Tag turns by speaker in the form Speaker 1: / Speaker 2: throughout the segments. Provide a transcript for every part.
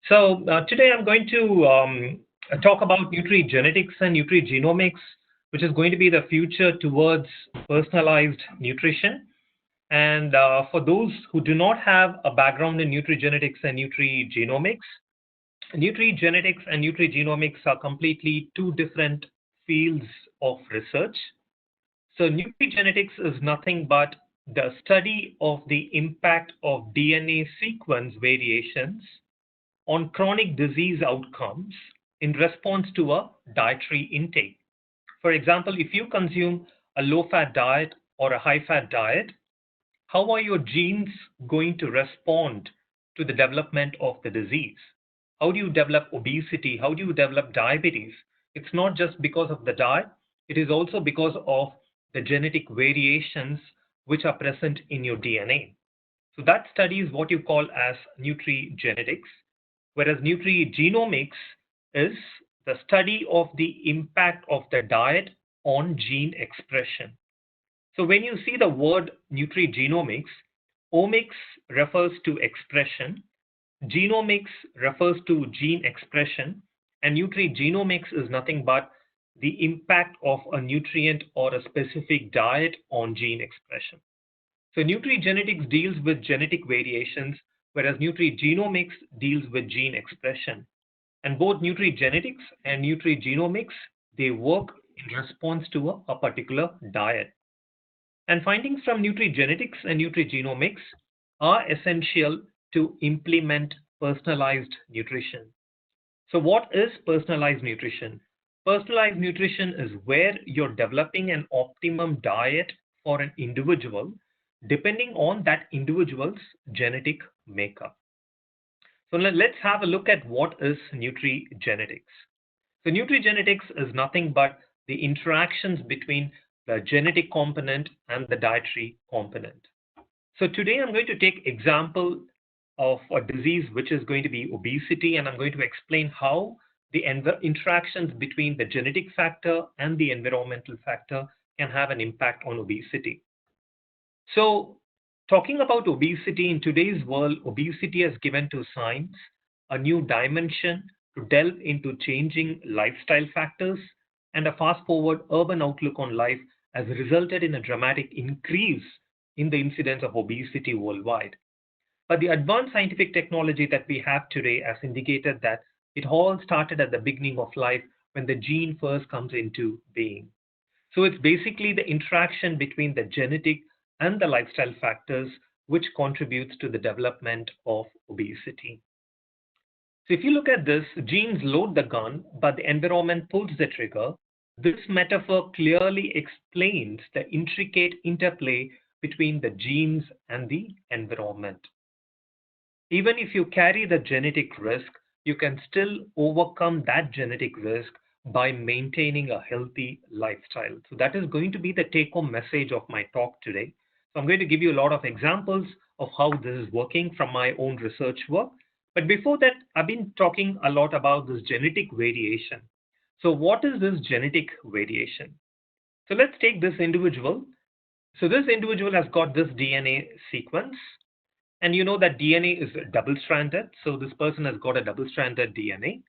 Speaker 1: Today I'm going to talk about nutrigenetics and nutrigenomics, which is going to be the future towards personalized nutrition. And for those who do not have a background in nutrigenetics and nutrigenetics and nutrigenomics are completely two different fields of research. So nutrigenetics is nothing but the study of the impact of DNA sequence variations on chronic disease outcomes in response to a dietary intake. For example, if you consume a low-fat diet or a high-fat diet, how are your genes going to respond to the development of the disease? How do you develop obesity? How do you develop diabetes? It's not just because of the diet, it is also because of the genetic variations which are present in your DNA. So that study is what you call as nutrigenetics, whereas nutrigenomics is the study of the impact of the diet on gene expression. So when you see the word nutrigenomics, omics refers to expression, genomics refers to gene expression, and nutrigenomics is nothing but the impact of a nutrient or a specific diet on gene expression. So nutrigenetics deals with genetic variations, whereas nutrigenomics deals with gene expression. And both nutrigenetics and nutrigenomics, they work in response to a particular diet. And findings from nutrigenetics and nutrigenomics are essential to implement personalized nutrition. So what is personalized nutrition? Personalized nutrition is where you're developing an optimum diet for an individual depending on that individual's genetic makeup. So let's have a look at what is nutrigenetics. So nutrigenetics is nothing but the interactions between the genetic component and the dietary component. So today I'm going to take example of a disease which is going to be obesity, and I'm going to explain how the interactions between the genetic factor and the environmental factor can have an impact on obesity. So talking about obesity in today's world, obesity has given to science a new dimension to delve into changing lifestyle factors, and a fast-forward urban outlook on life has resulted in a dramatic increase in the incidence of obesity worldwide. But the advanced scientific technology that we have today has indicated that it all started at the beginning of life when the gene first comes into being. So it's basically the interaction between the genetic and the lifestyle factors which contributes to the development of obesity. So if you look at this, genes load the gun, but the environment pulls the trigger. This metaphor clearly explains the intricate interplay between the genes and the environment. Even if you carry the genetic risk, you can still overcome that genetic risk by maintaining a healthy lifestyle. So that is going to be the take-home message of my talk today. So I'm going to give you a lot of examples of how this is working from my own research work. But before that, I've been talking a lot about this genetic variation. So what is this genetic variation? So let's take this individual. So this individual has got this DNA sequence. And you know that DNA is double-stranded. So this person has got a double-stranded DNA.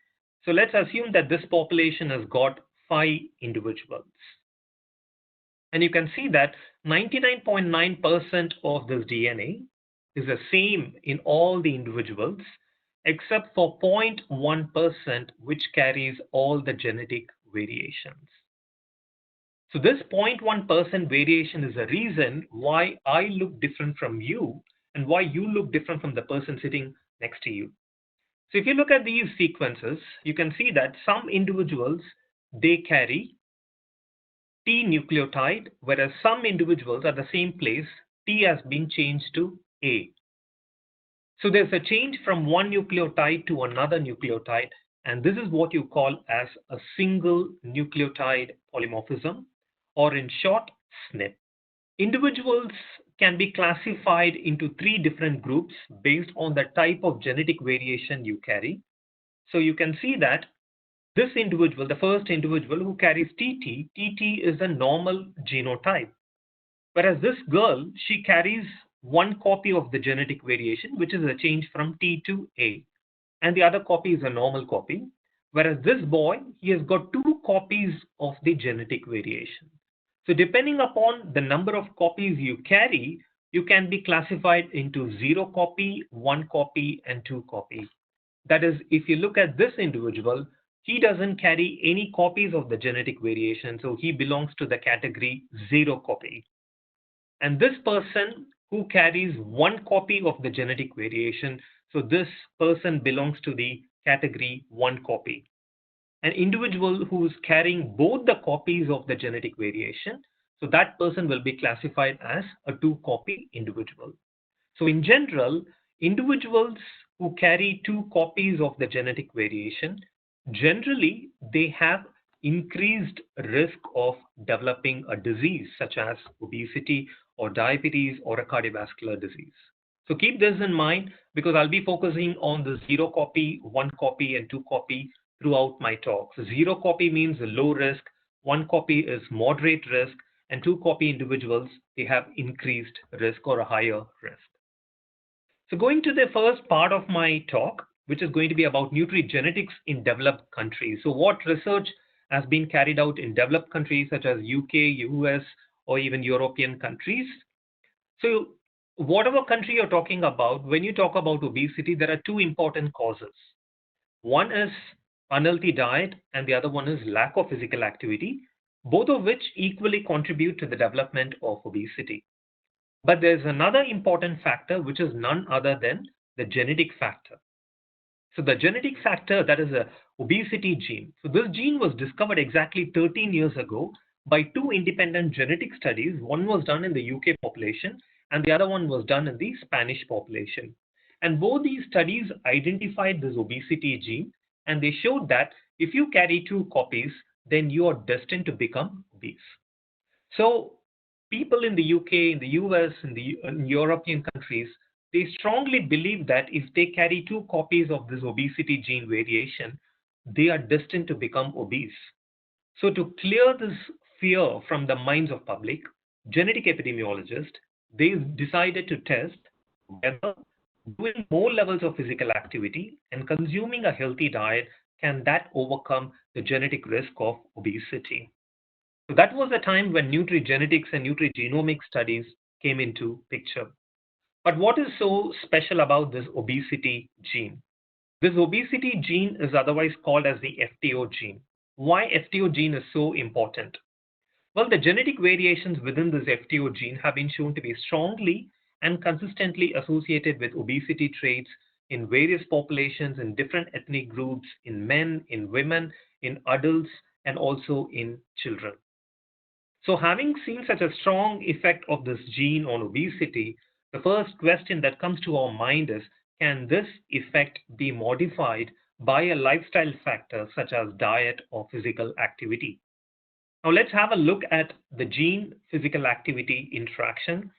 Speaker 1: So let's assume that this population has got 5 individuals. And you can see that 99.9% of this DNA is the same in all the individuals, except for 0.1% which carries all the genetic variations. So this 0.1% variation is the reason why I look different from you and why you look different from the person sitting next to you. So if you look at these sequences, you can see that some individuals, they carry T nucleotide, whereas some individuals at the same place, T has been changed to A. So there's a change from one nucleotide to another nucleotide, and this is what you call as a single nucleotide polymorphism, or in short, SNP. Individuals can be classified into 3 different groups based on the type of genetic variation you carry. So you can see that this individual, the first individual who carries TT is a normal genotype. Whereas this girl, she carries one copy of the genetic variation, which is a change from T to A. and the other copy is a normal copy. Whereas this boy, he has got 2 copies of the genetic variation. So depending upon the number of copies you carry, you can be classified into 0 copy, 1 copy, and 2 copy. That is, if you look at this individual, he doesn't carry any copies of the genetic variation, so he belongs to the category 0 copy. And this person who carries 1 copy of the genetic variation, so this person belongs to the category 1 copy. An individual who is carrying both the copies of the genetic variation, so that person will be classified as a 2-copy individual. So in general, individuals who carry 2 copies of the genetic variation, generally they have increased risk of developing a disease such as obesity or diabetes or a cardiovascular disease. So keep this in mind, because I'll be focusing on the 0 copy, 1 copy, and 2 copy throughout my talk. So 0 copy means low risk, 1 copy is moderate risk, and 2 copy individuals, they have increased risk or a higher risk. So going to the first part of my talk, which is going to be about nutrigenetics in developed countries. So what research has been carried out in developed countries such as UK, US, or even European countries. So whatever country you're talking about, when you talk about obesity, there are 2 important causes. One is unhealthy diet and the other one is lack of physical activity, both of which equally contribute to the development of obesity. But there's another important factor, which is none other than the genetic factor. So the genetic factor, that is a obesity gene. So this gene was discovered exactly 13 years ago by 2 independent genetic studies. One was done in the UK population and the other one was done in the Spanish population. And both these studies identified this obesity gene, and they showed that if you carry 2 copies, then you are destined to become obese. So people in the UK, in the US, in European countries, they strongly believe that if they carry 2 copies of this obesity gene variation, they are destined to become obese. So to clear this fear from the minds of public, genetic epidemiologists, they decided to test whether doing more levels of physical activity and consuming a healthy diet, can that overcome the genetic risk of obesity? So that was the time when nutrigenetics and nutrigenomics studies came into picture. But what is so special about this obesity gene? This obesity gene is otherwise called as the FTO gene. Why FTO gene is so important? Well, the genetic variations within this FTO gene have been shown to be strongly and consistently associated with obesity traits in various populations, in different ethnic groups, in men, in women, in adults, and also in children. So having seen such a strong effect of this gene on obesity, the first question that comes to our mind is, can this effect be modified by a lifestyle factor such as diet or physical activity? Now let's have a look at the gene physical activity interaction.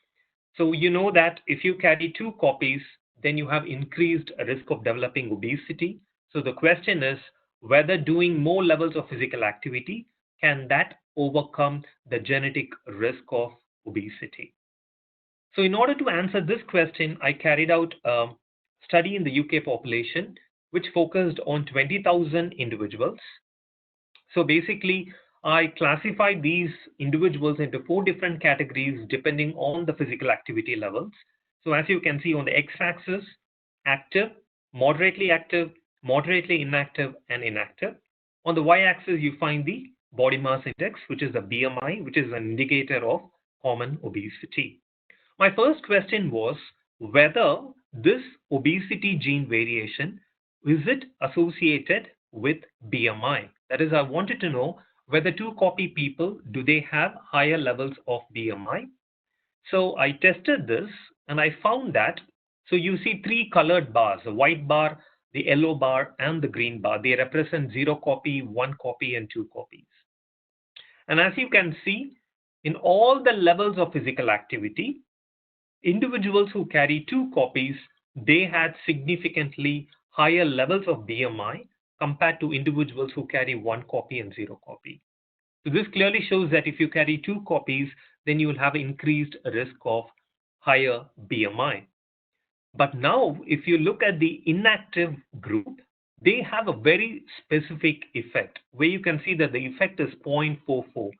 Speaker 1: So you know that if you carry 2 copies, then you have increased risk of developing obesity. So the question is whether doing more levels of physical activity, can that overcome the genetic risk of obesity? So in order to answer this question, I carried out a study in the UK population, which focused on 20,000 individuals. So basically, I classified these individuals into 4 different categories depending on the physical activity levels. So as you can see on the x-axis, active, moderately inactive, and inactive. On the y-axis, you find the body mass index, which is the BMI, which is an indicator of common obesity. My first question was whether this obesity gene variation, is it associated with BMI? That is, I wanted to know whether 2 copy people, do they have higher levels of BMI? So I tested this and I found that, so you see 3 colored bars, the white bar, the yellow bar, and the green bar. They represent 0 copy, 1 copy, and 2 copies. And as you can see, in all the levels of physical activity, individuals who carry 2 copies, they had significantly higher levels of BMI compared to individuals who carry 1 copy and 0 copy. So this clearly shows that if you carry 2 copies, then you will have increased risk of higher BMI. But now, if you look at the inactive group, they have a very specific effect where you can see that the effect is 0.44.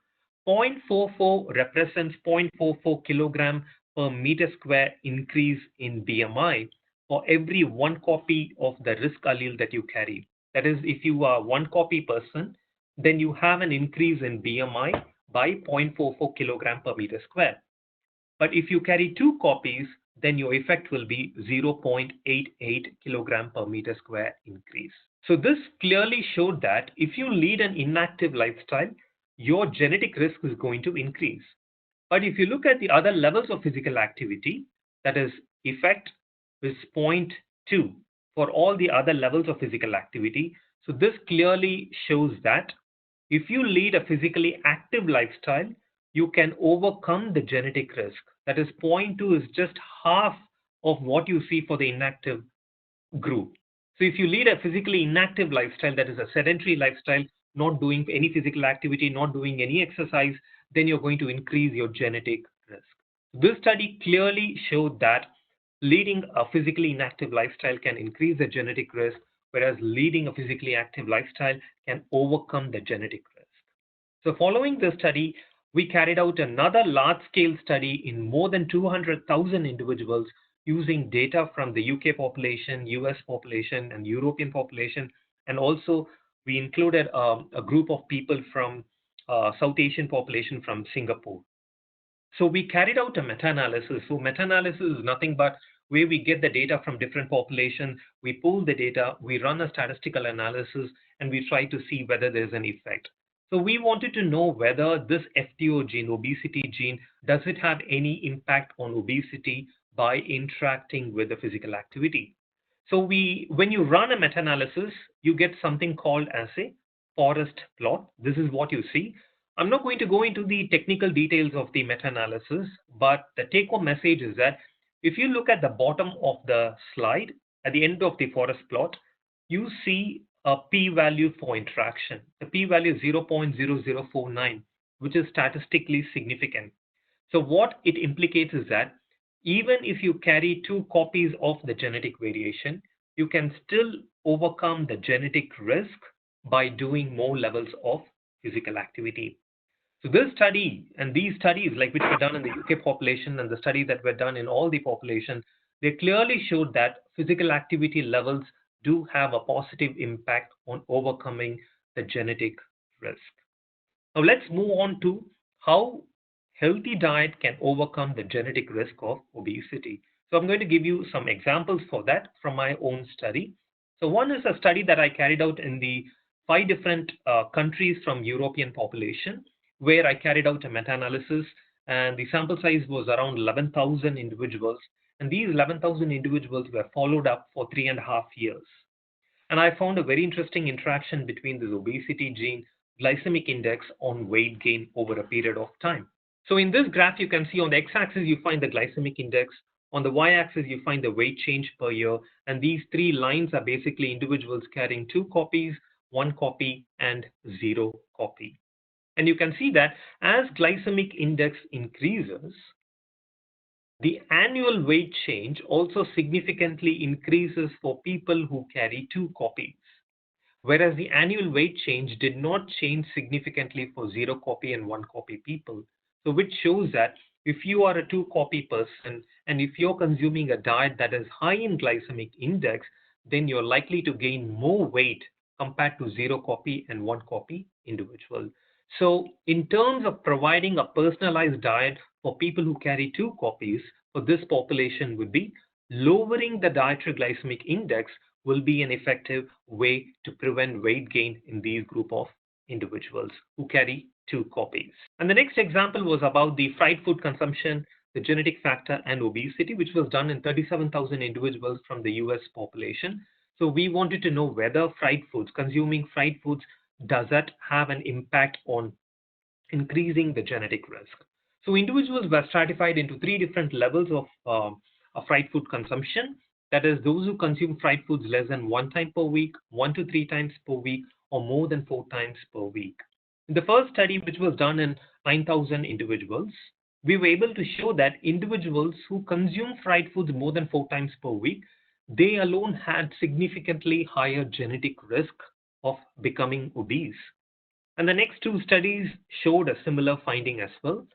Speaker 1: 0.44 represents 0.44 kilogram per meter square increase in BMI for every one copy of the risk allele that you carry. That is, if you are one copy person, then you have an increase in BMI by 0.44 kilogram per meter square. But if you carry two copies, then your effect will be 0.88 kilogram per meter square increase. So this clearly showed that if you lead an inactive lifestyle, your genetic risk is going to increase. But if you look at the other levels of physical activity, that is effect is 0.2 for all the other levels of physical activity. So this clearly shows that if you lead a physically active lifestyle, you can overcome the genetic risk. That is 0.2 is just half of what you see for the inactive group. So if you lead a physically inactive lifestyle, that is a sedentary lifestyle, not doing any physical activity, not doing any exercise, then you're going to increase your genetic risk. This study clearly showed that leading a physically inactive lifestyle can increase the genetic risk, whereas leading a physically active lifestyle can overcome the genetic risk. So following this study, we carried out another large-scale study in more than 200,000 individuals using data from the UK population, US population, and European population, and also we included a group of people from South Asian population from Singapore. So we carried out a meta-analysis. So meta-analysis is nothing but where we get the data from different populations, we pull the data, we run a statistical analysis, and we try to see whether there's an effect. So we wanted to know whether this FTO gene, obesity gene, does it have any impact on obesity by interacting with the physical activity. So when you run a meta-analysis, you get something called as a forest plot. This is what you see. I'm not going to go into the technical details of the meta-analysis, but the take-home message is that if you look at the bottom of the slide, at the end of the forest plot, you see a p-value for interaction. The p-value is 0.0049, which is statistically significant. So what it implicates is that even if you carry two copies of the genetic variation, you can still overcome the genetic risk by doing more levels of physical activity. So this study and these studies, like which were done in the UK population and the study that were done in all the population, they clearly showed that physical activity levels do have a positive impact on overcoming the genetic risk. Now let's move on to how healthy diet can overcome the genetic risk of obesity. So I'm going to give you some examples for that from my own study. So one is a study that I carried out in the 5 different countries from European population, where I carried out a meta-analysis, and the sample size was around 11,000 individuals, and these 11,000 individuals were followed up for 3.5 years. And I found a very interesting interaction between this obesity gene, glycemic index on weight gain over a period of time. So in this graph, you can see on the x-axis, you find the glycemic index. On the y-axis, you find the weight change per year. And these 3 lines are basically individuals carrying 2 copies, 1 copy, and 0 copy. And you can see that as glycemic index increases, the annual weight change also significantly increases for people who carry 2 copies, whereas the annual weight change did not change significantly for 0 copy and 1 copy people. So which shows that if you are a 2 copy person and if you're consuming a diet that is high in glycemic index, then you're likely to gain more weight compared to 0 copy and 1 copy individual. So in terms of providing a personalized diet for people who carry 2 copies, for this population would be lowering the dietary glycemic index will be an effective way to prevent weight gain in these group of individuals who carry 2 copies. And the next example was about the fried food consumption, the genetic factor, and obesity, which was done in 37,000 individuals from the US population. So we wanted to know whether fried foods, consuming fried foods, does that have an impact on increasing the genetic risk? So individuals were stratified into 3 different levels of fried food consumption. That is, those who consume fried foods less than 1 time per week, 1 to 3 times per week, or more than 4 times per week. In the first study, which was done in 9,000 individuals, we were able to show that individuals who consume fried foods more than 4 times per week, they alone had significantly higher genetic risk of becoming obese. And the next two studies showed a similar finding as well.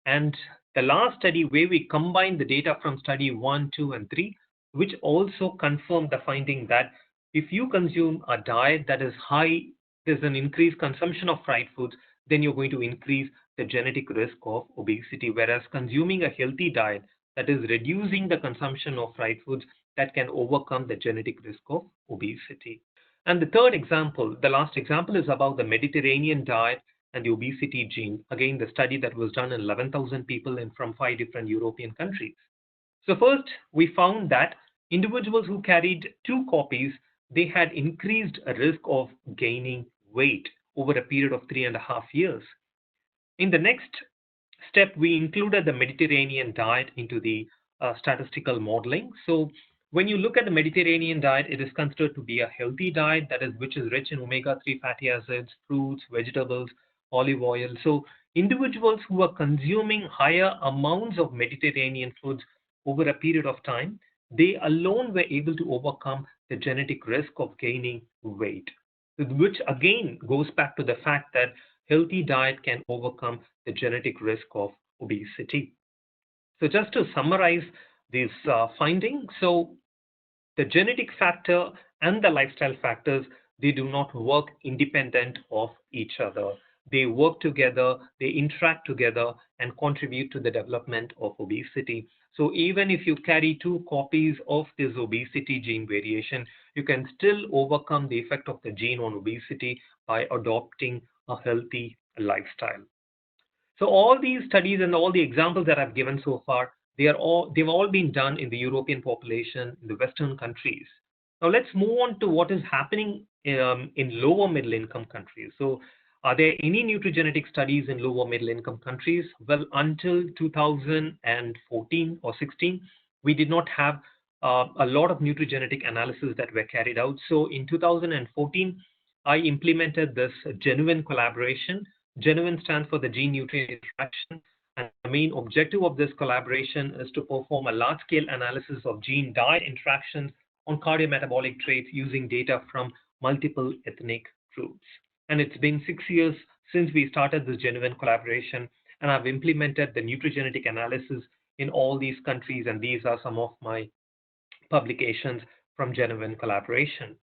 Speaker 1: And the last study, where we combined the data from study 1, 2, and 3, which also confirmed the finding that if you consume a diet that is high, there's an increased consumption of fried foods, then you're going to increase the genetic risk of obesity. Whereas consuming a healthy diet that is reducing the consumption of fried foods, that can overcome the genetic risk of obesity. And the third example, the last example, is about the Mediterranean diet and the obesity gene. Again, the study that was done in 11,000 people from 5 different European countries. So first, we found that individuals who carried two copies, they had increased risk of gaining weight over a period of 3.5 years. In the next step, we included the Mediterranean diet into the statistical modeling. So when you look at the Mediterranean diet, it is considered to be a healthy diet, that is, which is rich in omega-3 fatty acids, fruits, vegetables, olive oil. So individuals who are consuming higher amounts of Mediterranean foods over a period of time, they alone were able to overcome the genetic risk of gaining weight, which again goes back to the fact that healthy diet can overcome the genetic risk of obesity. So just to summarize these findings, so the genetic factor and the lifestyle factors, they do not work independent of each other. They work together, they interact together, and contribute to the development of obesity. So even if you carry two copies of this obesity gene variation, you can still overcome the effect of the gene on obesity by adopting a healthy lifestyle. So all these studies and all the examples that I've given so far, they've all been done in the European population, in the Western countries. Now let's move on to what is happening in lower middle income countries. So are there any nutrigenetic studies in lower middle income countries? Well, until 2014 or 16, we did not have a lot of nutrigenetic analysis that were carried out. So in 2014, I implemented this genuine collaboration. Genuine stands for the gene nutrient interaction. And the main objective of this collaboration is to perform a large scale analysis of gene diet interactions on cardiometabolic traits using data from multiple ethnic groups. And it's been 6 years since we started this genuine collaboration, and I've implemented the nutrigenetic analysis in all these countries, and these are some of my publications from genuine collaboration.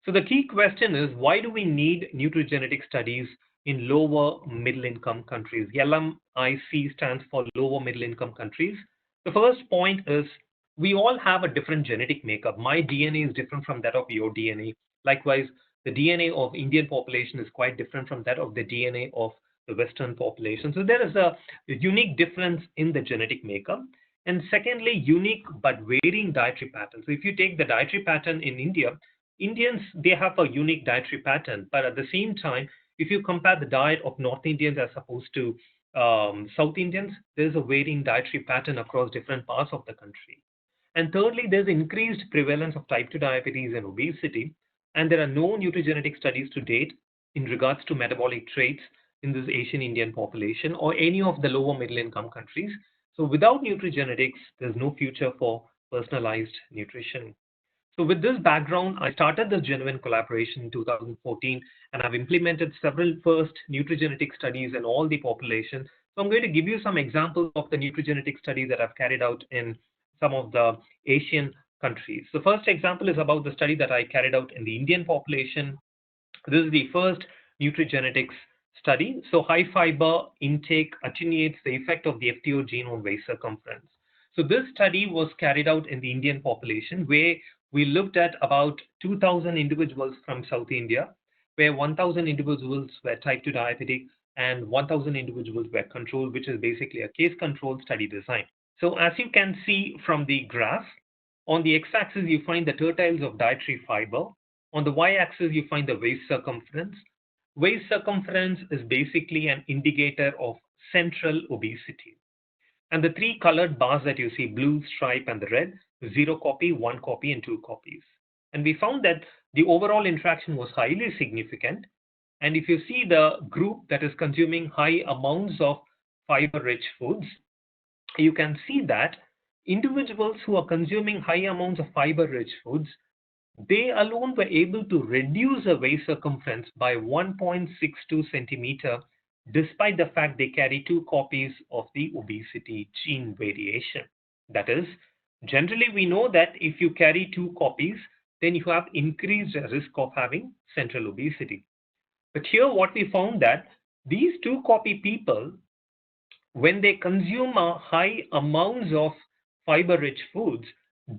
Speaker 1: So the key question is, why do we need nutrigenetic studies in lower middle income countries? LMIC stands for lower middle income countries. The first point is, we all have a different genetic makeup. My DNA is different from that of your DNA. Likewise, the DNA of Indian population is quite different from that of the DNA of the Western population. So there is a unique difference in the genetic makeup. And secondly, unique but varying dietary patterns. So if you take the dietary pattern in India, Indians, they have a unique dietary pattern, but at the same time, if you compare the diet of North Indians as opposed to South Indians, there's a varying dietary pattern across different parts of the country. And thirdly, there's increased prevalence of type 2 diabetes and obesity, and there are no nutrigenetic studies to date in regards to metabolic traits in this Asian Indian population or any of the lower middle income countries. So without nutrigenetics, there's no future for personalized nutrition. So with this background, I started this genuine collaboration in 2014, and I've implemented several first nutrigenetic studies in all the population. So I'm going to give you some examples of the nutrigenetic studies that I've carried out in some of the Asian countries. The first example is about the study that I carried out in the Indian population. This is the first nutrigenetics study. So high fiber intake attenuates the effect of the FTO gene on waist circumference. So this study was carried out in the Indian population, where we looked at about 2,000 individuals from South India, where 1,000 individuals were type 2 diabetic and 1,000 individuals were controlled, which is basically a case-controlled study design. So as you can see from the graph, on the x-axis you find the tertiles of dietary fiber. On the y-axis you find the waist circumference. Waist circumference is basically an indicator of central obesity. And the three colored bars that you see, blue, stripe, and the red, 0 copy, 1 copy, and 2 copies. And we found that the overall interaction was highly significant. And if you see the group that is consuming high amounts of fiber-rich foods, you can see that individuals who are consuming high amounts of fiber-rich foods, they alone were able to reduce the waist circumference by 1.62 centimeter, despite the fact they carry two copies of the obesity gene variation. That is, generally we know that if you carry two copies, then you have increased risk of having central obesity. But here what we found that these two copy people, when they consume a high amounts of fiber-rich foods,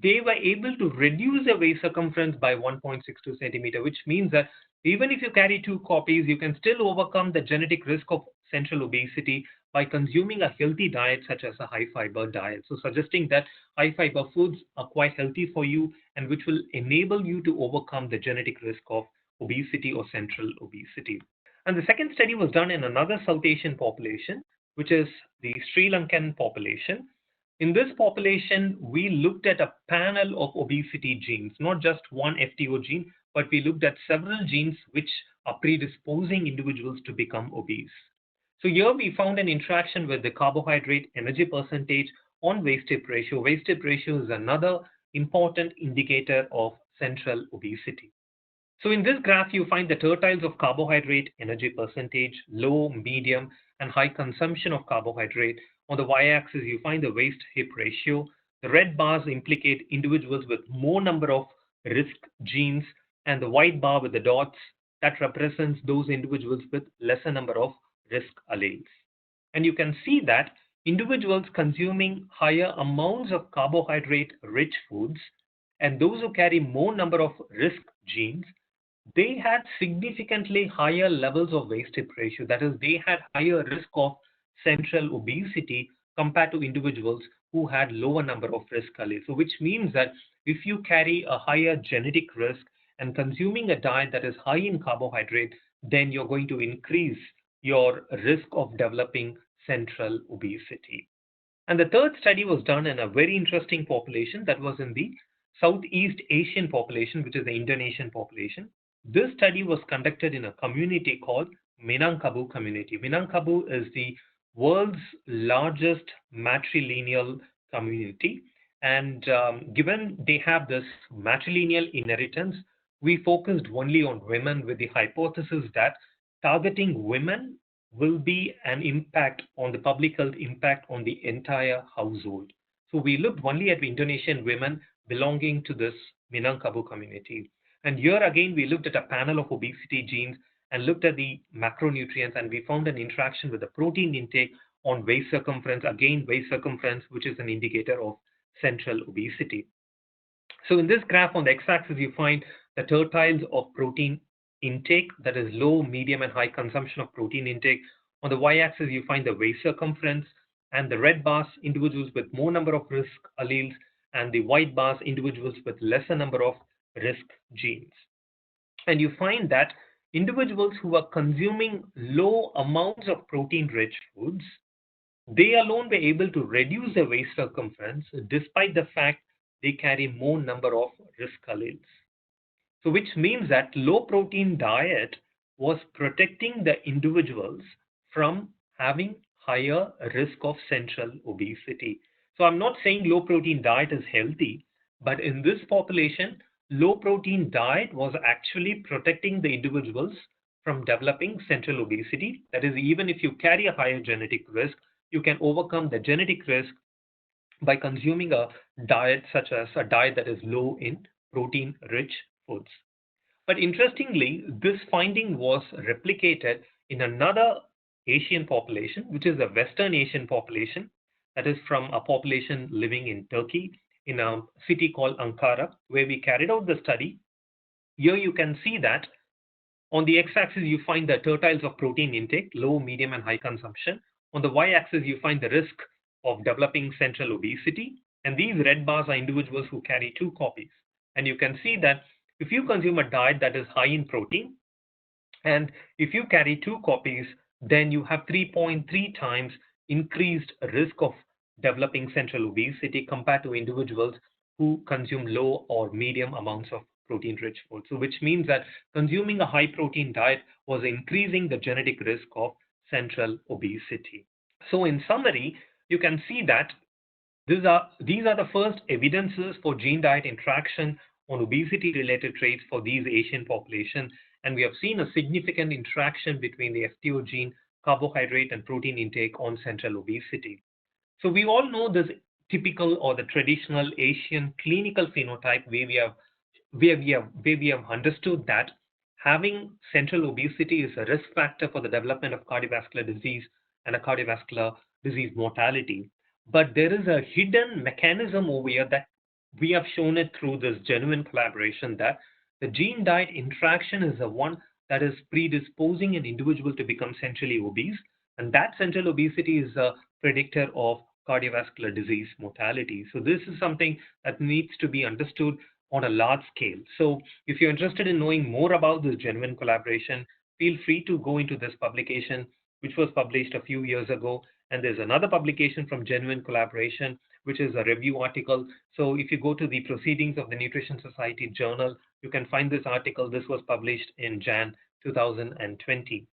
Speaker 1: they were able to reduce their waist circumference by 1.62 centimeter, which means that even if you carry two copies, you can still overcome the genetic risk of central obesity by consuming a healthy diet such as a high fiber diet. So suggesting that high fiber foods are quite healthy for you and which will enable you to overcome the genetic risk of obesity or central obesity. And the second study was done in another South Asian population, which is the Sri Lankan population. In this population, we looked at a panel of obesity genes, not just one FTO gene, but we looked at several genes which are predisposing individuals to become obese. So here we found an interaction with the carbohydrate energy percentage on waist-hip ratio. Waist-hip ratio is another important indicator of central obesity. So in this graph, you find the tertiles of carbohydrate energy percentage, low, medium, and high consumption of carbohydrate. On the y-axis, you find the waist-hip ratio. The red bars implicate individuals with more number of risk genes, and the white bar with the dots, that represents those individuals with lesser number of risk alleles. And you can see that individuals consuming higher amounts of carbohydrate-rich foods and those who carry more number of risk genes, they had significantly higher levels of waist-hip ratio. That is, they had higher risk of central obesity compared to individuals who had lower number of risk alleles. So which means that if you carry a higher genetic risk and consuming a diet that is high in carbohydrate, then you're going to increase your risk of developing central obesity. And the third study was done in a very interesting population, that was in the Southeast Asian population, which is the Indonesian population. This study was conducted in a community called Minangkabau community. Minangkabau is the world's largest matrilineal community. And given they have this matrilineal inheritance, we focused only on women with the hypothesis that targeting women will be an impact on the public health impact on the entire household. So we looked only at the Indonesian women belonging to this Minangkabau community. And here again, we looked at a panel of obesity genes and looked at the macronutrients, and we found an interaction with the protein intake on waist circumference, again, waist circumference, which is an indicator of central obesity. So in this graph on the x-axis, you find the tertiles of protein intake, that is low, medium, and high consumption of protein intake. On the y-axis, you find the waist circumference, and the red bars, individuals with more number of risk alleles, and the white bars, individuals with lesser number of risk genes. And you find that individuals who are consuming low amounts of protein-rich foods, they alone were able to reduce their waist circumference despite the fact they carry more number of risk alleles. So which means that low protein diet was protecting the individuals from having higher risk of central obesity. So I'm not saying low protein diet is healthy, but in this population, low protein diet was actually protecting the individuals from developing central obesity. That is, even if you carry a higher genetic risk, you can overcome the genetic risk by consuming a diet such as a diet that is low in protein-rich foods. But interestingly, this finding was replicated in another Asian population, which is a Western Asian population, that is from a population living in Turkey, in a city called Ankara, where we carried out the study. Here you can see that on the x-axis, you find the tertiles of protein intake, low, medium, and high consumption. On the y-axis, you find the risk of developing central obesity. And these red bars are individuals who carry two copies. And you can see that if you consume a diet that is high in protein, and if you carry two copies, then you have 3.3 times increased risk of developing central obesity compared to individuals who consume low or medium amounts of protein-rich food. So which means that consuming a high-protein diet was increasing the genetic risk of central obesity. So in summary, you can see that These are the first evidences for gene-diet interaction on obesity-related traits for these Asian population, and we have seen a significant interaction between the FTO gene, carbohydrate, and protein intake on central obesity. So we all know this typical or the traditional Asian clinical phenotype where we have understood that having central obesity is a risk factor for the development of cardiovascular disease and a cardiovascular disease mortality. But there is a hidden mechanism over here that we have shown it through this genuine collaboration that the gene diet interaction is the one that is predisposing an individual to become centrally obese, and that central obesity is a predictor of cardiovascular disease mortality. So this is something that needs to be understood on a large scale. So if you're interested in knowing more about this genuine collaboration, feel free to go into this publication, which was published a few years ago. And there's another publication from Genuine Collaboration, which is a review article. So if you go to the Proceedings of the Nutrition Society Journal, you can find this article. This was published in Jan 2020.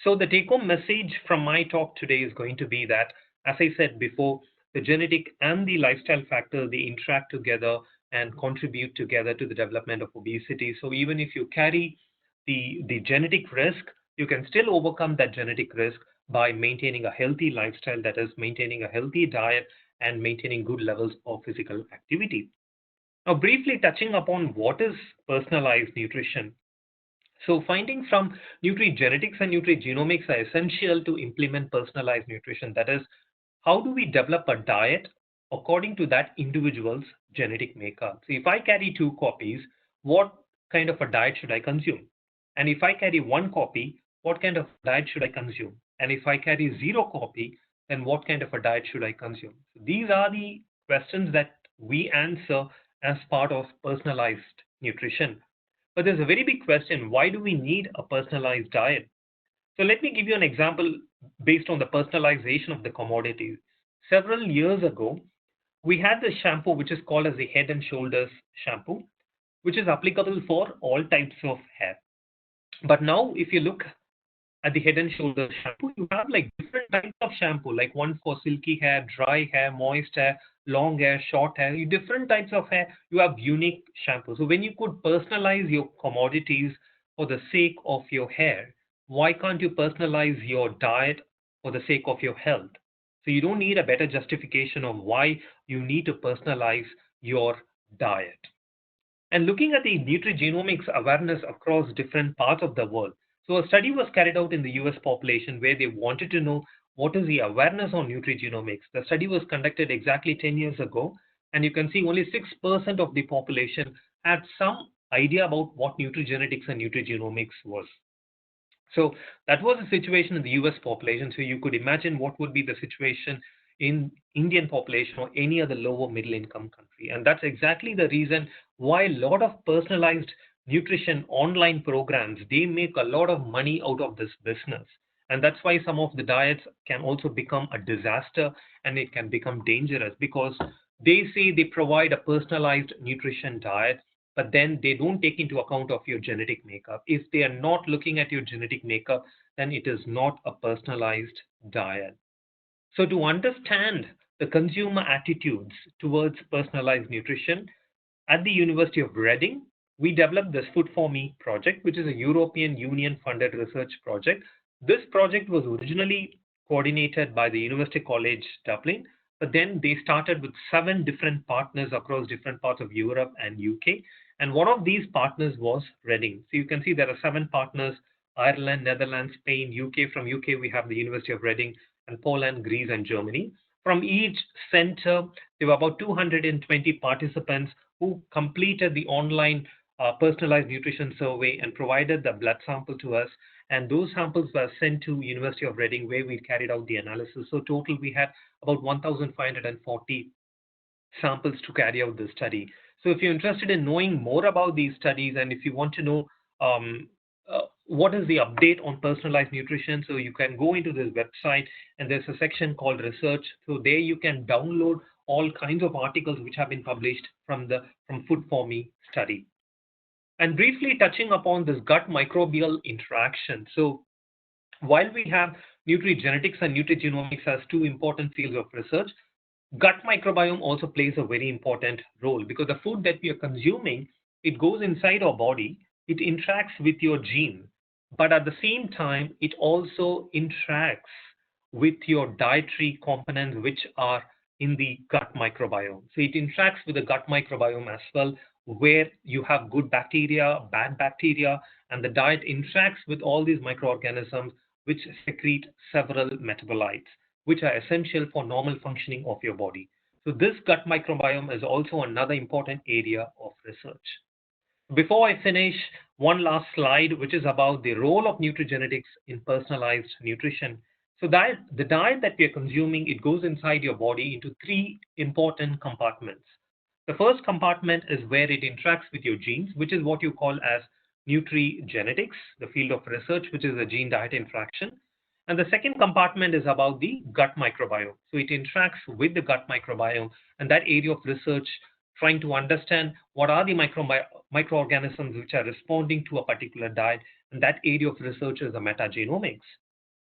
Speaker 1: So the take-home message from my talk today is going to be that, as I said before, the genetic and the lifestyle factor, they interact together and contribute together to the development of obesity. So even if you carry the genetic risk, you can still overcome that genetic risk by maintaining a healthy lifestyle, that is maintaining a healthy diet and maintaining good levels of physical activity. Now, briefly touching upon what is personalized nutrition. So findings from Nutrigenetics and Nutrigenomics are essential to implement personalized nutrition. That is, how do we develop a diet according to that individual's genetic makeup? So if I carry 2 copies, what kind of a diet should I consume? And if I carry 1 copy, what kind of diet should I consume? And if I carry 0 copy, then what kind of a diet should I consume? So these are the questions that we answer as part of personalized nutrition. But there's a very big question, why do we need a personalized diet? So let me give you an example based on the personalization of the commodities. Several years ago, we had the shampoo which is called as the Head and Shoulders shampoo, which is applicable for all types of hair. But now, if you look at the Head and Shoulders shampoo, you have like different types of shampoo, like one for silky hair, dry hair, moist hair, long hair, short hair, different types of hair. You have unique shampoo. So when you could personalize your commodities for the sake of your hair, why can't you personalize your diet for the sake of your health? So you don't need a better justification of why you need to personalize your diet. And looking at the nutrigenomics awareness across different parts of the world. So a study was carried out in the US population where they wanted to know what is the awareness on nutrigenomics. The study was conducted exactly 10 years ago, and you can see only 6% of the population had some idea about what nutrigenetics and nutrigenomics was. So that was the situation in the US population. So you could imagine what would be the situation in Indian population or any other lower middle income country. And that's exactly the reason why a lot of personalized nutrition online programs, they make a lot of money out of this business. And that's why some of the diets can also become a disaster and it can become dangerous because they say they provide a personalized nutrition diet, but then they don't take into account of your genetic makeup. If they are not looking at your genetic makeup, then it is not a personalized diet. So to understand the consumer attitudes towards personalized nutrition, at the University of Reading, we developed this Food for Me project, which is a European Union funded research project. This project was originally coordinated by the University College Dublin, but then they started with 7 different partners across different parts of Europe and UK. And one of these partners was Reading. So you can see there are 7 partners: Ireland, Netherlands, Spain, UK. From UK, we have the University of Reading, and Poland, Greece, and Germany. From each center, there were about 220 participants who completed the online personalized nutrition survey and provided the blood sample to us. And those samples were sent to University of Reading, where we carried out the analysis. So total, we had about 1,540 samples to carry out the study. So if you're interested in knowing more about these studies, and if you want to know what is the update on personalized nutrition, so you can go into this website and there's a section called research. So there you can download all kinds of articles which have been published from Food for Me study. And briefly touching upon this gut microbial interaction. So while we have nutrigenetics and nutrigenomics as 2 important fields of research, gut microbiome also plays a very important role because the food that we are consuming, it goes inside our body, it interacts with your gene, but at the same time, it also interacts with your dietary components, which are in the gut microbiome. So it interacts with the gut microbiome as well, where you have good bacteria, bad bacteria, and the diet interacts with all these microorganisms which secrete several metabolites which are essential for normal functioning of your body. So this gut microbiome is also another important area of research. Before I finish, one last slide, which is about the role of nutrigenetics in personalized nutrition. So the diet that we are consuming, it goes inside your body into three important compartments. The first compartment is where it interacts with your genes, which is what you call as nutrigenetics, the field of research, which is a gene-diet interaction. And the second compartment is about the gut microbiome. So it interacts with the gut microbiome, and that area of research trying to understand what are the microorganisms which are responding to a particular diet, and that area of research is the metagenomics.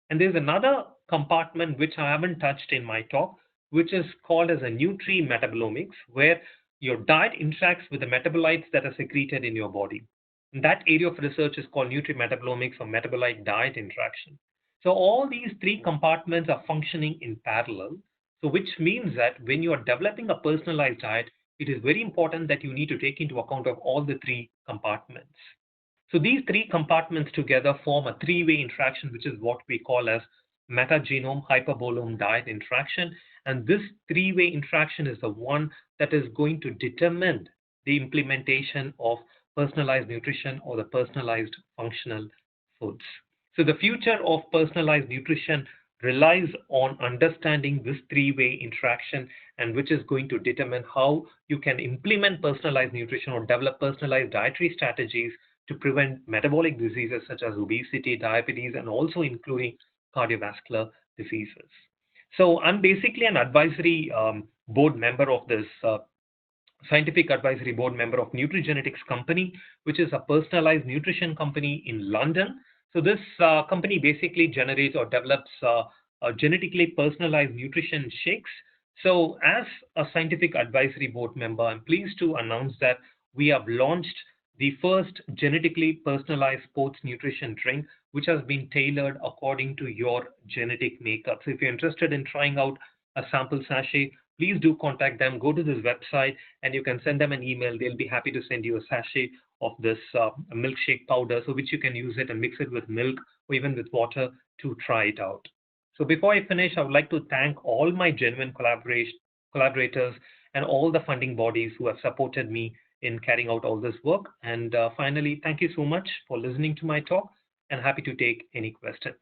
Speaker 1: And there's another compartment which I haven't touched in my talk, which is called as a nutrimetabolomics, where your diet interacts with the metabolites that are secreted in your body. And that area of research is called nutrimetabolomics or metabolite diet interaction. So all these three compartments are functioning in parallel. So which means that when you are developing a personalized diet, it is very important that you need to take into account of all the three compartments. So these three compartments together form a three-way interaction, which is what we call as metagenome hyperbolome diet interaction. And this three-way interaction is the one that is going to determine the implementation of personalized nutrition or the personalized functional foods. So the future of personalized nutrition relies on understanding this three-way interaction, and which is going to determine how you can implement personalized nutrition or develop personalized dietary strategies to prevent metabolic diseases such as obesity, diabetes, and also including cardiovascular diseases. So I'm basically an advisory board member of this scientific advisory board member of Nutrigenetics company, which is a personalized nutrition company in London. So this company basically generates or develops genetically personalized nutrition shakes. So as a scientific advisory board member, I'm pleased to announce that we have launched the first genetically personalized sports nutrition drink, which has been tailored according to your genetic makeup. So if you're interested in trying out a sample sachet, please do contact them. Go to this website and you can send them an email. They'll be happy to send you a sachet of this milkshake powder, so which you can use it and mix it with milk or even with water to try it out. So before I finish, I would like to thank all my genuine collaborators and all the funding bodies who have supported me in carrying out all this work. And finally, thank you so much for listening to my talk, and happy to take any questions.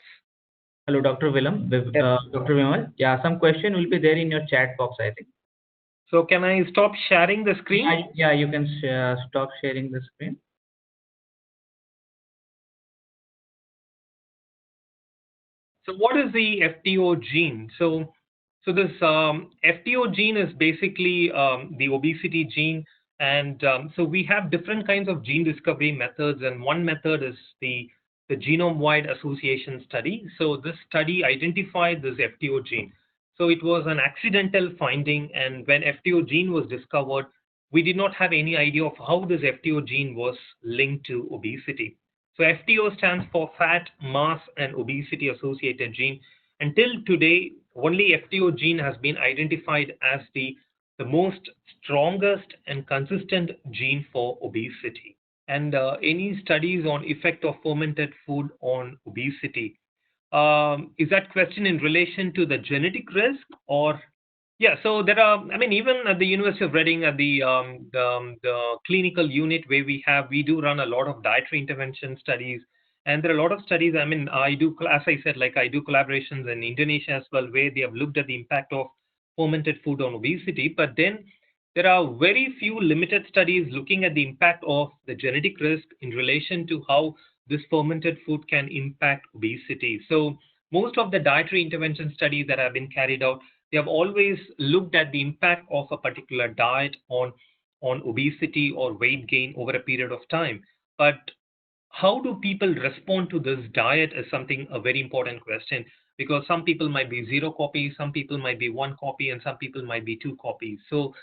Speaker 2: Hello, Dr. Willem. Dr. Vimal. Yeah, some question will be there in your chat box, I think.
Speaker 1: So can I stop sharing the screen?
Speaker 2: Yeah, you can stop sharing the screen.
Speaker 1: So what is the FTO gene? So this FTO gene is basically the obesity gene. And so we have different kinds of gene discovery methods. And one method is the genome-wide association study. So this study identified this FTO gene. So it was an accidental finding. And when FTO gene was discovered, we did not have any idea of how this FTO gene was linked to obesity. So FTO stands for fat, mass, and obesity associated gene. Until today, only FTO gene has been identified as the most strongest and consistent gene for obesity. And any studies on effect of fermented food on obesity? Is that question in relation to the genetic risk or? Yeah, so there are, I mean, even at the University of Reading, at the clinical unit where we do run a lot of dietary intervention studies. And there are a lot of studies, I mean, I do, as I said, like I do collaborations in Indonesia as well, where they have looked at the impact of fermented food on obesity. But then there are very few limited studies looking at the impact of the genetic risk in relation to how this fermented food can impact obesity. So most of the dietary intervention studies that have been carried out, they have always looked at the impact of a particular diet on obesity or weight gain over a period of time. But how do people respond to this diet is a very important question, because some people might be 0 copies, some people might be 1 copy, and some people might be 2 copies. So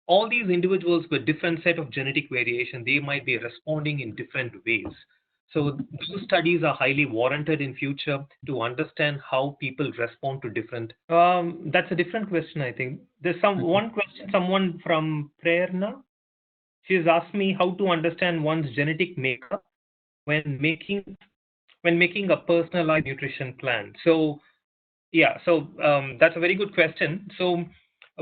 Speaker 1: all these individuals with different set of genetic variation, they might be responding in different ways. So those studies are highly warranted in future to understand how people respond to different. That's a different question, I think. There's one question, someone from Prerna. She's asked me how to understand one's genetic makeup when making a personalized nutrition plan. So yeah, so that's a very good question. So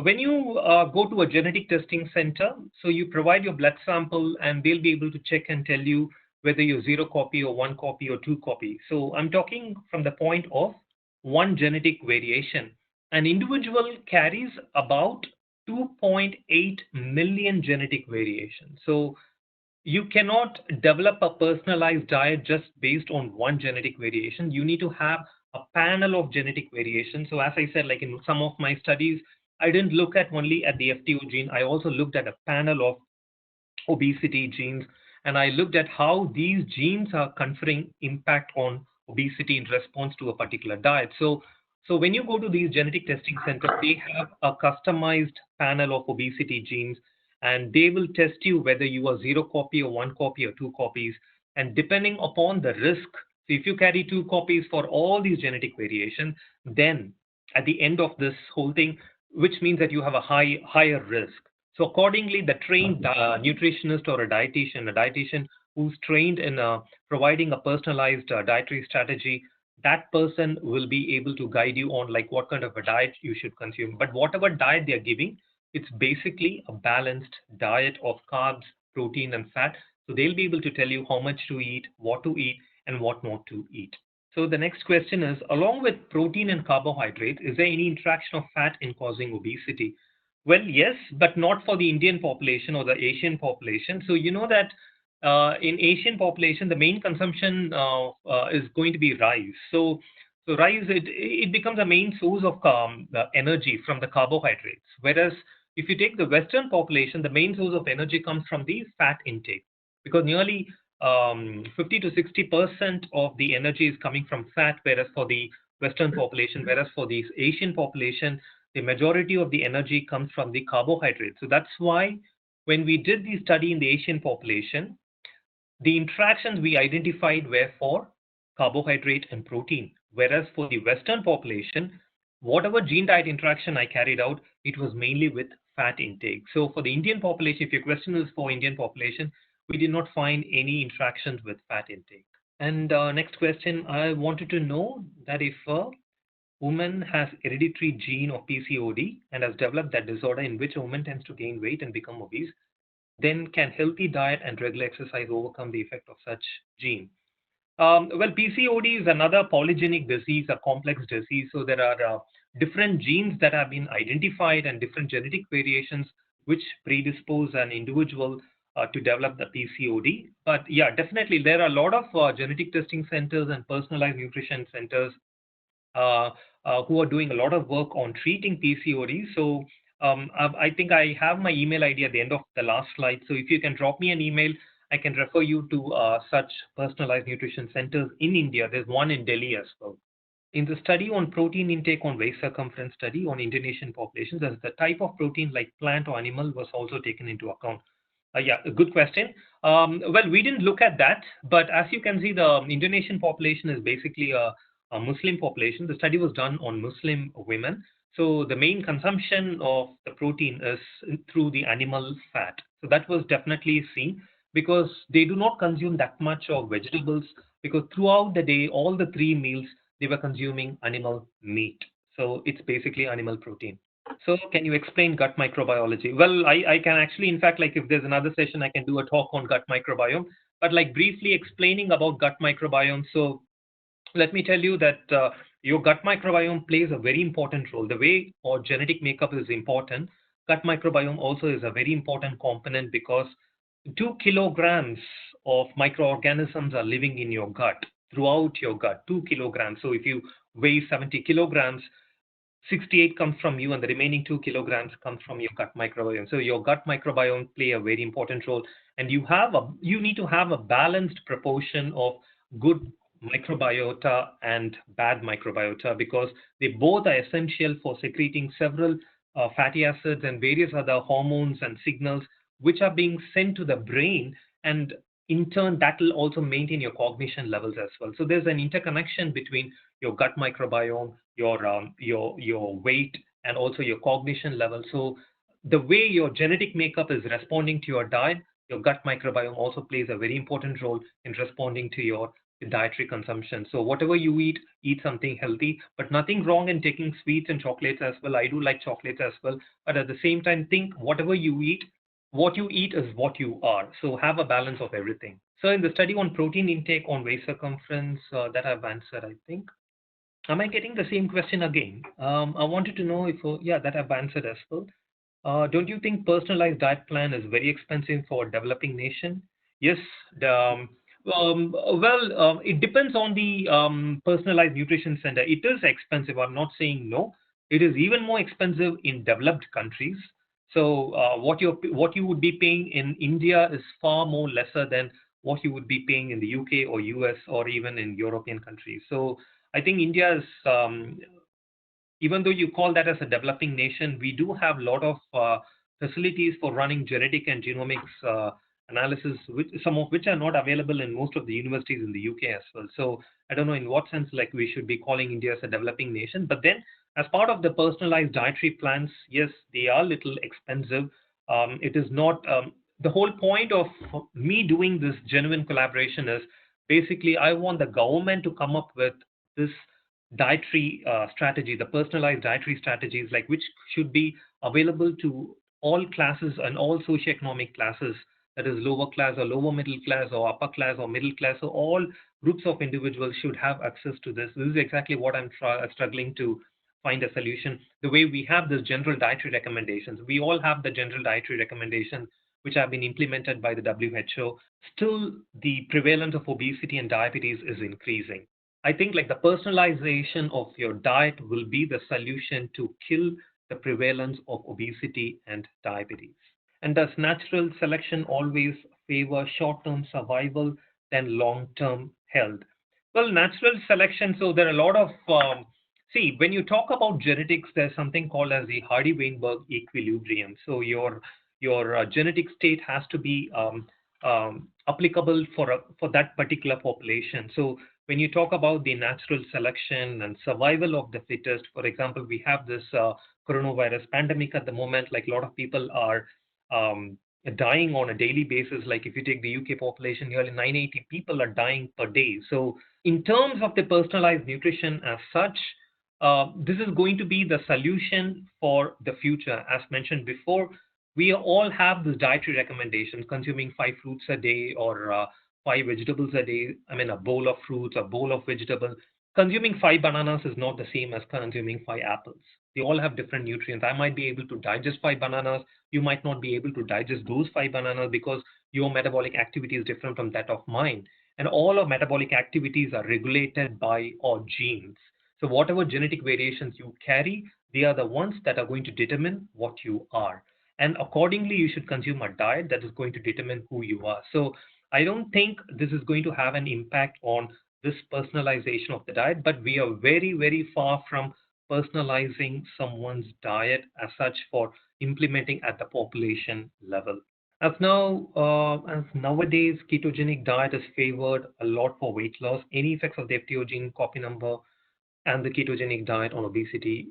Speaker 1: when you go to a genetic testing center, so you provide your blood sample and they'll be able to check and tell you whether you're 0 copy or 1 copy or 2 copy. So I'm talking from the point of one genetic variation. An individual carries about 2.8 million genetic variations. So you cannot develop a personalized diet just based on one genetic variation. You need to have a panel of genetic variations. So as I said, like in some of my studies, I didn't look at only at the FTO gene. I also looked at a panel of obesity genes, and I looked at how these genes are conferring impact on obesity in response to a particular diet. So when you go to these genetic testing centers, they have a customized panel of obesity genes, and they will test you whether you are 0 copy or 1 copy or 2 copies. And depending upon the risk, so if you carry 2 copies for all these genetic variations, then at the end of this whole thing, which means that you have a higher risk. So accordingly, the trained nutritionist or a dietitian who's trained in providing a personalized dietary strategy, that person will be able to guide you on like what kind of a diet you should consume. But whatever diet they're giving, it's basically a balanced diet of carbs, protein, and fat. So they'll be able to tell you how much to eat, what to eat, and what not to eat. So the next question is, along with protein and carbohydrate, is there any interaction of fat in causing obesity? Well, yes, but not for the Indian population or the Asian population. So you know that in Asian population, the main consumption is going to be rice. So rice, it becomes a main source of energy from the carbohydrates. Whereas if you take the Western population, the main source of energy comes from the fat intake, because nearly 50 to 60% of the energy is coming from fat, whereas for the Western population, whereas for the Asian population, the majority of the energy comes from the carbohydrates. So that's why when we did the study in the Asian population, the interactions we identified were for carbohydrate and protein, whereas for the Western population, whatever gene diet interaction I carried out, it was mainly with fat intake. So for the Indian population, if your question is for Indian population, we did not find any interactions with fat intake. And next question, I wanted to know that if a woman has hereditary gene of PCOD and has developed that disorder in which a woman tends to gain weight and become obese, then can healthy diet and regular exercise overcome the effect of such gene? Well, PCOD is another polygenic disease, a complex disease. So there are different genes that have been identified and different genetic variations which predispose an individual to develop the PCOD. But yeah, definitely there are a lot of genetic testing centers and personalized nutrition centers who are doing a lot of work on treating PCOD. So I think I have my email ID at the end of the last slide. So if you can drop me an email, I can refer you to such personalized nutrition centers in India. There's one in Delhi as well. In the study on protein intake on waist circumference study on Indonesian populations, as the type of protein like plant or animal was also taken into account. Yeah, a good question. Well, we didn't look at that, but as you can see, the Indonesian population is basically a Muslim population. The study was done on Muslim women. So the main consumption of the protein is through the animal fat. So that was definitely seen because they do not consume that much of vegetables, because throughout the day, all the 3 meals, they were consuming animal meat. So it's basically animal protein. So can you explain gut microbiology? Well, I can actually, in fact, like if there's another session, I can do a talk on gut microbiome, but like briefly explaining about gut microbiome. So let me tell you that your gut microbiome plays a very important role. The way our genetic makeup is important, gut microbiome also is a very important component, because 2 kilograms of microorganisms are living in your gut, throughout your gut, 2 kilograms. So if you weigh 70 kilograms, 68 comes from you and the remaining 2 kilograms comes from your gut microbiome. So your gut microbiome play a very important role, and you need to have a balanced proportion of good microbiota and bad microbiota, because they both are essential for secreting several fatty acids and various other hormones and signals which are being sent to the brain, and in turn that will also maintain your cognition levels as well. So there's an interconnection between your gut microbiome, your weight, and also your cognition level. So the way your genetic makeup is responding to your diet, your gut microbiome also plays a very important role in responding to your dietary consumption. So whatever you eat something healthy, but nothing wrong in taking sweets and chocolates as well. I do like chocolates as well, but at the same time, think whatever you eat, what you eat is what you are. So have a balance of everything. So in the study on protein intake on waist circumference that I've answered, I think. Am I getting the same question again? I wanted to know if, yeah, that I've answered as well. Don't you think personalized diet plan is very expensive for developing nation? Yes. It depends on the personalized nutrition center. It is expensive. I'm not saying no. It is even more expensive in developed countries. So what you would be paying in India is far more lesser than what you would be paying in the UK or US or even in European countries. So I think India is even though you call that as a developing nation, we do have a lot of facilities for running genetic and genomics analysis, some of which are not available in most of the universities in the UK as well. So I don't know in what sense like we should be calling India as a developing nation. But then as part of the personalized dietary plans, yes, they are a little expensive. It is not the whole point of me doing this genuine collaboration is basically I want the government to come up with this dietary strategy, the personalized dietary strategies, like which should be available to all classes and all socioeconomic classes, that is lower class or lower middle class or upper class or middle class. So all groups of individuals should have access to this. This is exactly what I'm struggling to find a solution. The way we have this general dietary recommendations, we all have the general dietary recommendations which have been implemented by the WHO. Still, the prevalence of obesity and diabetes is increasing. I think like the personalization of your diet will be the solution to kill the prevalence of obesity and diabetes. And does natural selection always favor short-term survival than long-term health? Well, natural selection, so there are a lot of, see, when you talk about genetics, there's something called as the Hardy-Weinberg equilibrium. So your genetic state has to be applicable for that particular population. So when you talk about the natural selection and survival of the fittest, for example, we have this coronavirus pandemic at the moment, like a lot of people are dying on a daily basis. Like if you take the UK population, nearly 980 people are dying per day. So in terms of the personalized nutrition as such, this is going to be the solution for the future. As mentioned before, we all have this dietary recommendation, consuming 5 fruits a day or 5 vegetables a day. I mean, a bowl of fruits, a bowl of vegetables. Consuming 5 bananas is not the same as consuming 5 apples. They all have different nutrients. I might be able to digest 5 bananas. You might not be able to digest those 5 bananas because your metabolic activity is different from that of mine. And all our metabolic activities are regulated by our genes. So whatever genetic variations you carry, they are the ones that are going to determine what you are. And accordingly, you should consume a diet that is going to determine who you are. So I don't think this is going to have an impact on this personalization of the diet, but we are very, very far from personalizing someone's diet as such for implementing at the population level. As nowadays, ketogenic diet is favored a lot for weight loss. Any effects of the FTO gene copy number and the ketogenic diet on obesity?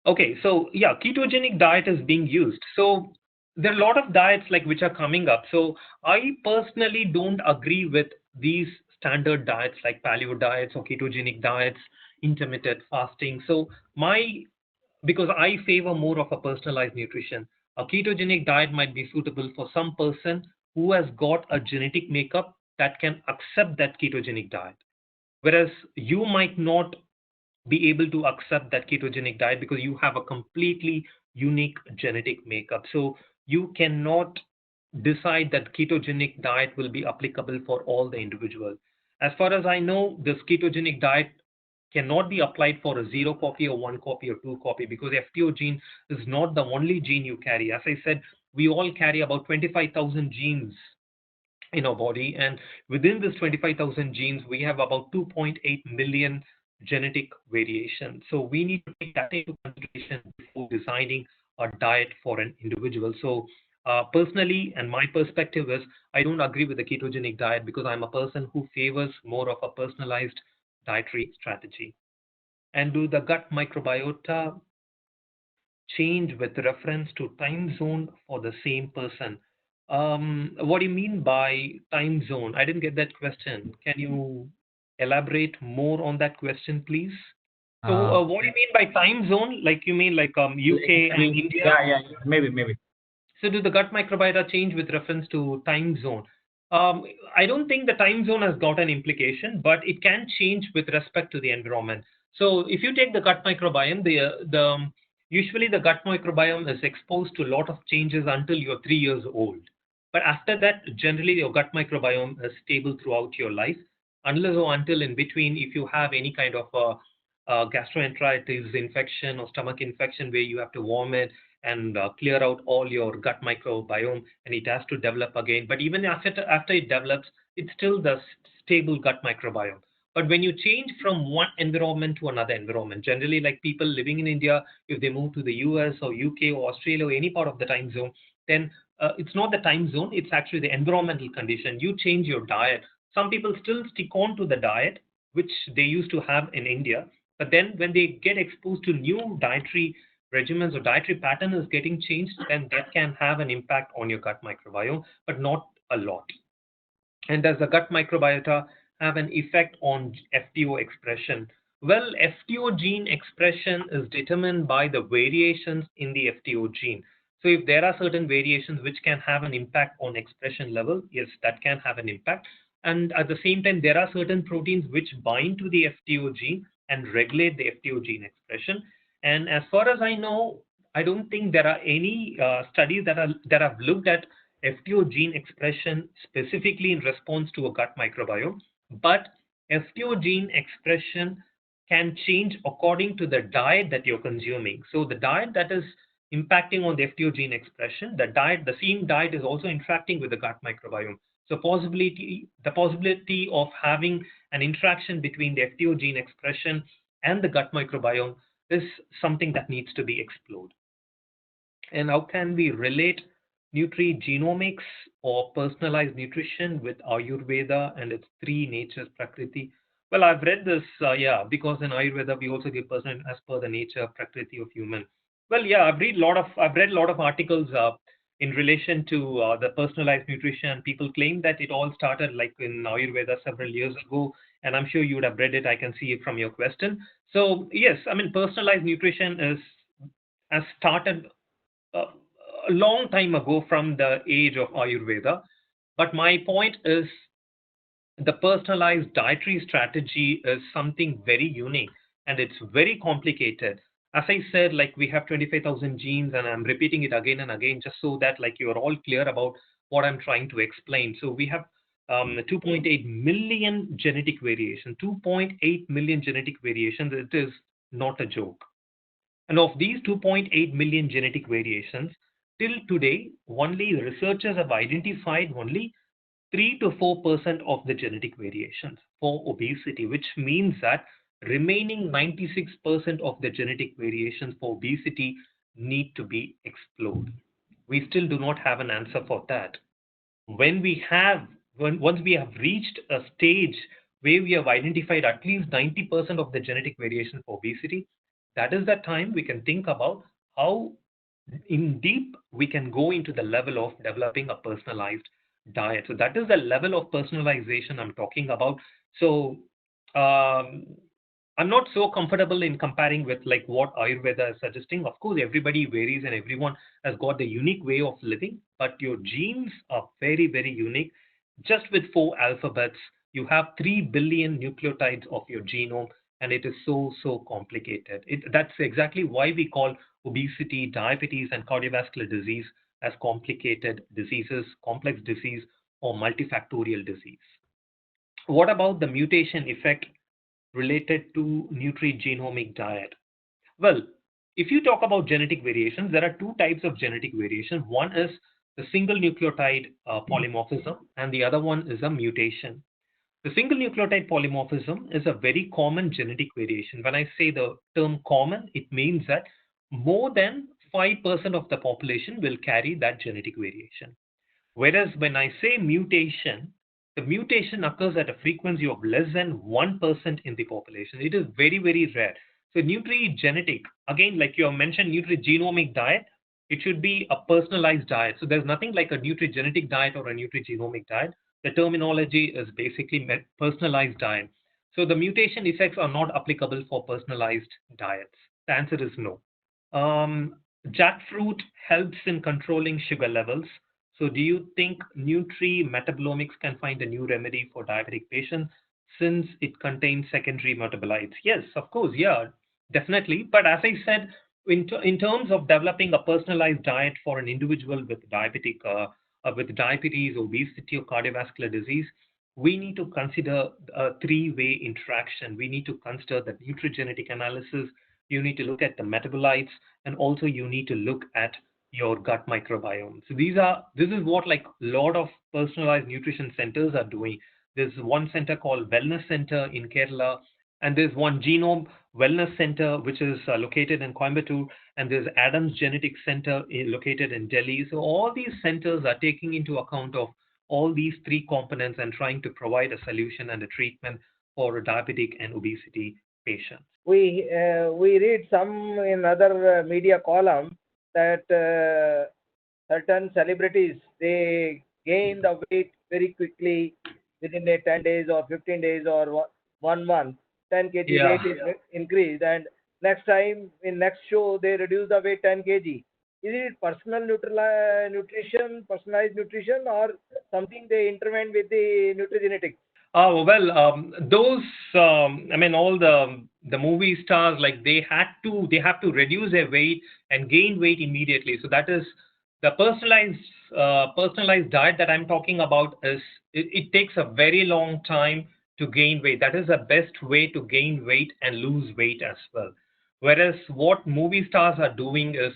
Speaker 1: Okay, so yeah, ketogenic diet is being used. So there are a lot of diets like which are coming up. So I personally don't agree with these standard diets like paleo diets or ketogenic diets, intermittent fasting. So because I favor more of a personalized nutrition, a ketogenic diet might be suitable for some person who has got a genetic makeup that can accept that ketogenic diet. Whereas you might not be able to accept that ketogenic diet because you have a completely unique genetic makeup. So you cannot decide that ketogenic diet will be applicable for all the individuals. As far as I know, this ketogenic diet cannot be applied for a 0 copy or 1 copy or 2 copy because FTO gene is not the only gene you carry. As I said, we all carry about 25,000 genes in our body, and within this 25,000 genes, we have about 2.8 million genetic variations. So we need to take that into consideration before designing a diet for an individual. So personally, and my perspective is, I don't agree with the ketogenic diet because I'm a person who favors more of a personalized dietary strategy. And do the gut microbiota change with reference to time zone for the same person? What do you mean by time zone? I didn't get that question. Can you elaborate more on that question, please? So, what do you mean by time zone? Like you mean like UK and India?
Speaker 2: Yeah, maybe.
Speaker 1: So do the gut microbiota change with reference to time zone? I don't think the time zone has got an implication, but it can change with respect to the environment. So if you take the gut microbiome, usually the gut microbiome is exposed to a lot of changes until you're 3 years old. But after that, generally your gut microbiome is stable throughout your life, unless or until in between, if you have any kind of gastroenteritis infection or stomach infection where you have to vomit and clear out all your gut microbiome, and it has to develop again. But even after it develops, it's still the stable gut microbiome. But when you change from one environment to another environment, generally like people living in India, if they move to the US or UK or Australia or any part of the time zone, then it's not the time zone, it's actually the environmental condition. You change your diet. Some people still stick on to the diet which they used to have in India, but then when they get exposed to new dietary regimens or dietary pattern is getting changed, then that can have an impact on your gut microbiome, but not a lot. And does the gut microbiota have an effect on FTO expression? Well, FTO gene expression is determined by the variations in the FTO gene. So if there are certain variations which can have an impact on expression level, yes, that can have an impact. And at the same time, there are certain proteins which bind to the FTO gene and regulate the FTO gene expression. And as far as I know, I don't think there are any studies that have looked at FTO gene expression specifically in response to a gut microbiome, but FTO gene expression can change according to the diet that you're consuming. So the diet that is impacting on the FTO gene expression, the same diet is also interacting with the gut microbiome. So the possibility of having an interaction between the FTO gene expression and the gut microbiome is something that needs to be explored. And how can we relate nutrigenomics or personalized nutrition with Ayurveda and its three natures, Prakriti? Well, I've read this, because in Ayurveda we also give person as per the nature, Prakriti of human. Well, yeah, I've read a lot of articles in relation to the personalized nutrition. People claim that it all started like in Ayurveda several years ago, and I'm sure you would have read it. I can see it from your question. So yes, I mean personalized nutrition has started a long time ago from the age of Ayurveda. But my point is the personalized dietary strategy is something very unique and it's very complicated. As I said, like we have 25,000 genes, and I'm repeating it again and again just so that like you're all clear about what I'm trying to explain. So we have 2.8 million genetic variations. 2.8 million genetic variations. It is not a joke. And of these 2.8 million genetic variations, till today, only researchers have identified only 3 to 4% of the genetic variations for obesity, which means that remaining 96% of the genetic variations for obesity need to be explored. We still do not have an answer for that. Once we have reached a stage where we have identified at least 90% of the genetic variation for obesity, that is the time we can think about how in deep we can go into the level of developing a personalized diet. So that is the level of personalization I'm talking about. So I'm not so comfortable in comparing with like what Ayurveda is suggesting. Of course, everybody varies and everyone has got the unique way of living, but your genes are very, very unique. Just with 4 alphabets, you have 3 billion nucleotides of your genome, and it is so complicated. That's exactly why we call obesity, diabetes, and cardiovascular disease as complicated diseases, complex disease, or multifactorial disease. What about the mutation effect related to nutrigenomic diet? Well, if you talk about genetic variations, there are two types of genetic variation. One is the single nucleotide polymorphism, and the other one is a mutation. The single nucleotide polymorphism is a very common genetic variation. When I say the term common, it means that more than 5% of the population will carry that genetic variation. Whereas when I say mutation, the mutation occurs at a frequency of less than 1% in the population. It is very, very rare. So nutrigenetic, again, like you have mentioned, nutrigenomic diet, it should be a personalized diet. So there's nothing like a nutrigenetic diet or a nutrigenomic diet. The terminology is basically personalized diet. So the mutation effects are not applicable for personalized diets. The answer is no. Jackfruit helps in controlling sugar levels. So do you think Nutrimetabolomics can find a new remedy for diabetic patients since it contains secondary metabolites? Yes, of course, yeah, definitely. But as I said, in terms of developing a personalized diet for an individual with with diabetes, obesity, or cardiovascular disease, we need to consider a three-way interaction. We need to consider the nutrigenetic analysis. You need to look at the metabolites, and also you need to look at your gut microbiome. So this is what like a lot of personalized nutrition centers are doing. There's one center called Wellness Center in Kerala, and there's one Genome Wellness Center which is located in Coimbatore, and there's Adams Genetics Center located in Delhi. So all these centers are taking into account of all these three components and trying to provide a solution and a treatment for diabetic and obesity patients.
Speaker 3: We read some in other media column that certain celebrities, they gain the weight very quickly within 10 days or 15 days or 1 month. 10 kg
Speaker 1: Yeah.
Speaker 3: weight is increased, and next time in next show they reduce the weight 10 kg. Is it nutrition, personalized nutrition, or something they intervene with the nutrigenetics?
Speaker 1: Oh, well, I mean, all the movie stars, like they have to reduce their weight and gain weight immediately. So that is the personalized diet that I'm talking about. It takes a very long time to gain weight. That is the best way to gain weight and lose weight as well. Whereas what movie stars are doing is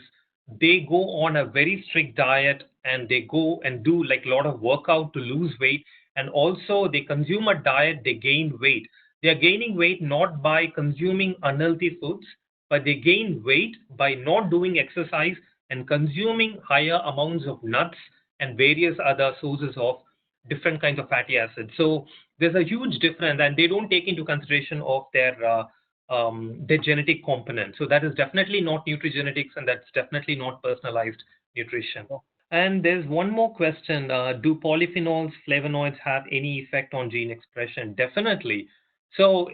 Speaker 1: they go on a very strict diet, and they go and do like a lot of workout to lose weight, and also they consume a diet, they gain weight. They are gaining weight not by consuming unhealthy foods, but they gain weight by not doing exercise and consuming higher amounts of nuts and various other sources of different kinds of fatty acids. So there's a huge difference, and they don't take into consideration of their genetic component. So that is definitely not nutrigenetics, and that's definitely not personalized nutrition. And there's one more question. Do polyphenols, flavonoids have any effect on gene expression? Definitely. So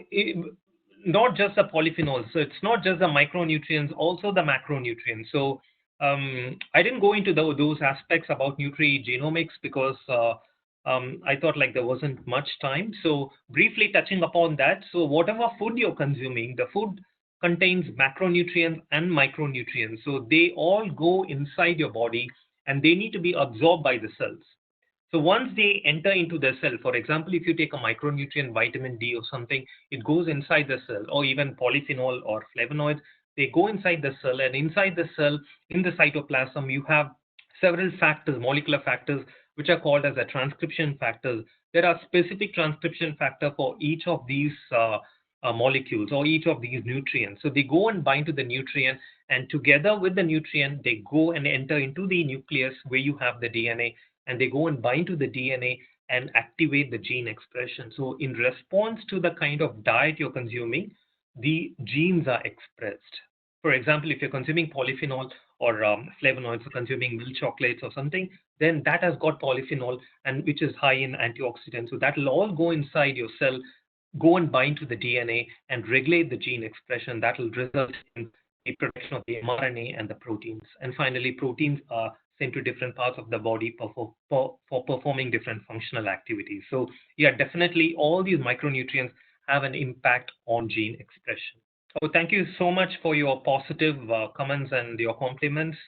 Speaker 1: not just the polyphenols. So it's not just the micronutrients, also the macronutrients. So I didn't go into those aspects about nutrigenomics because I thought like there wasn't much time. So briefly touching upon that. So whatever food you're consuming, the food contains macronutrients and micronutrients. So they all go inside your body, and they need to be absorbed by the cells. So once they enter into the cell, for example, if you take a micronutrient, vitamin D or something, it goes inside the cell, or even polyphenol or flavonoids, they go inside the cell, and inside the cell, in the cytoplasm, you have several factors, molecular factors, which are called as a transcription factors. There are specific transcription factor for each of these molecules or each of these nutrients. So they go and bind to the nutrient, and together with the nutrient, they go and enter into the nucleus where you have the DNA, and they go and bind to the DNA and activate the gene expression. So in response to the kind of diet you're consuming, the genes are expressed. For example, if you're consuming polyphenol or flavonoids, or consuming milk chocolates or something, then that has got polyphenol, and which is high in antioxidants. So that will all go inside your cell, go and bind to the DNA and regulate the gene expression. That will result in the production of the mRNA and the proteins. And finally, proteins are sent to different parts of the body for performing different functional activities. So yeah, definitely all these micronutrients have an impact on gene expression. So thank you so much for your positive comments and your compliments.